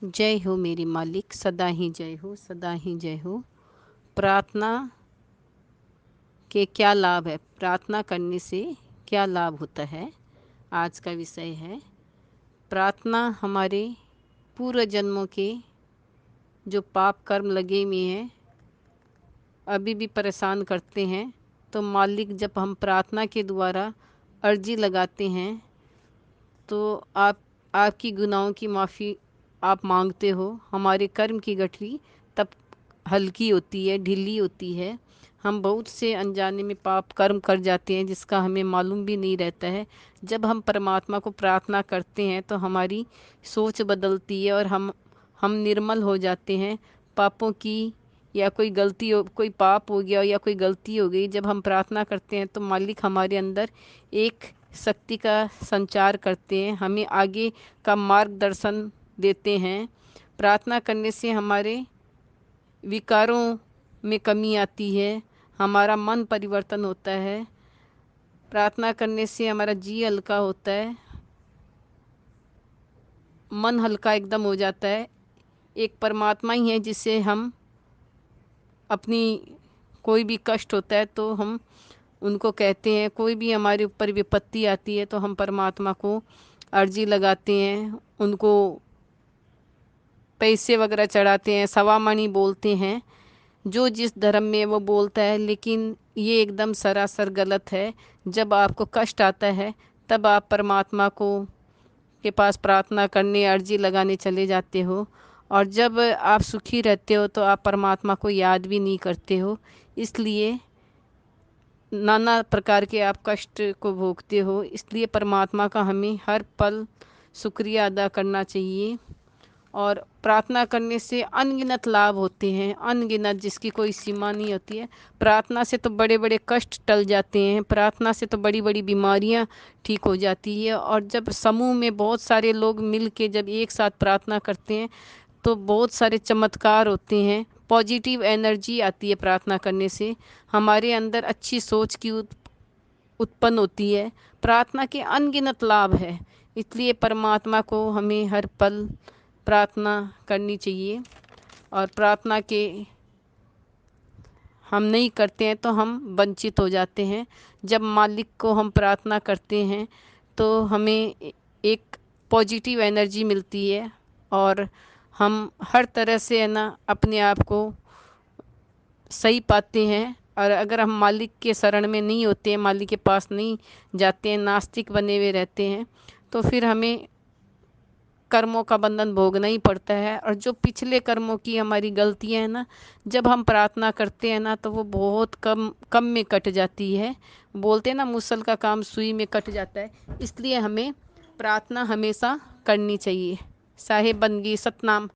जय हो मेरे मालिक, सदा ही जय हो, सदा ही जय हो। प्रार्थना के क्या लाभ है? प्रार्थना करने से क्या लाभ होता है? आज का विषय है प्रार्थना। हमारे पूर्व जन्मों के जो पाप कर्म लगे हुए हैं, अभी भी परेशान करते हैं, तो मालिक जब हम प्रार्थना के द्वारा अर्जी लगाते हैं तो आपकी गुनाहों की माफ़ी आप मांगते हो। हमारे कर्म की गठरी तब हल्की होती है, ढीली होती है। हम बहुत से अनजाने में पाप कर्म कर जाते हैं जिसका हमें मालूम भी नहीं रहता है। जब हम परमात्मा को प्रार्थना करते हैं तो हमारी सोच बदलती है और हम निर्मल हो जाते हैं पापों की। या कोई गलती हो, कोई पाप हो गया या कोई गलती हो गई, जब हम प्रार्थना करते हैं तो मालिक हमारे अंदर एक शक्ति का संचार करते हैं, हमें आगे का मार्गदर्शन देते हैं। प्रार्थना करने से हमारे विकारों में कमी आती है, हमारा मन परिवर्तन होता है। प्रार्थना करने से हमारा जी हल्का होता है, मन हल्का एकदम हो जाता है। एक परमात्मा ही है जिससे हम अपनी कोई भी कष्ट होता है तो हम उनको कहते हैं। कोई भी हमारे ऊपर विपत्ति आती है तो हम परमात्मा को अर्जी लगाते हैं, उनको पैसे वगैरह चढ़ाते हैं, सवा मणि बोलते हैं, जो जिस धर्म में वो बोलता है। लेकिन ये एकदम सरासर गलत है। जब आपको कष्ट आता है तब आप परमात्मा को के पास प्रार्थना करने, अर्जी लगाने चले जाते हो, और जब आप सुखी रहते हो तो आप परमात्मा को याद भी नहीं करते हो। इसलिए नाना प्रकार के आप कष्ट को भोगते हो। इसलिए परमात्मा का हमें हर पल शुक्रिया अदा करना चाहिए। और प्रार्थना करने से अनगिनत लाभ होते हैं, अनगिनत, जिसकी कोई सीमा नहीं होती है। प्रार्थना से तो बड़े बड़े कष्ट टल जाते हैं, प्रार्थना से तो बड़ी बड़ी बीमारियां ठीक हो जाती है। और जब समूह में बहुत सारे लोग मिल के जब एक साथ प्रार्थना करते हैं तो बहुत सारे चमत्कार होते हैं, पॉजिटिव एनर्जी आती है। प्रार्थना करने से हमारे अंदर अच्छी सोच की उत्पन्न होती है। प्रार्थना के अनगिनत लाभ है, इसलिए परमात्मा को हमें हर पल प्रार्थना करनी चाहिए। और प्रार्थना के हम नहीं करते हैं तो हम वंचित हो जाते हैं। जब मालिक को हम प्रार्थना करते हैं तो हमें एक पॉजिटिव एनर्जी मिलती है और हम हर तरह से है ना अपने आप को सही पाते हैं। और अगर हम मालिक के शरण में नहीं होते हैं, मालिक के पास नहीं जाते हैं, नास्तिक बने हुए रहते हैं, तो फिर हमें कर्मों का बंधन भोगना ही पड़ता है। और जो पिछले कर्मों की हमारी गलतियां हैं ना, जब हम प्रार्थना करते हैं ना तो वो बहुत कम कम में कट जाती है। बोलते हैं ना, मुसल का काम सुई में कट जाता है। इसलिए हमें प्रार्थना हमेशा करनी चाहिए। साहेब बंदगी सतनाम।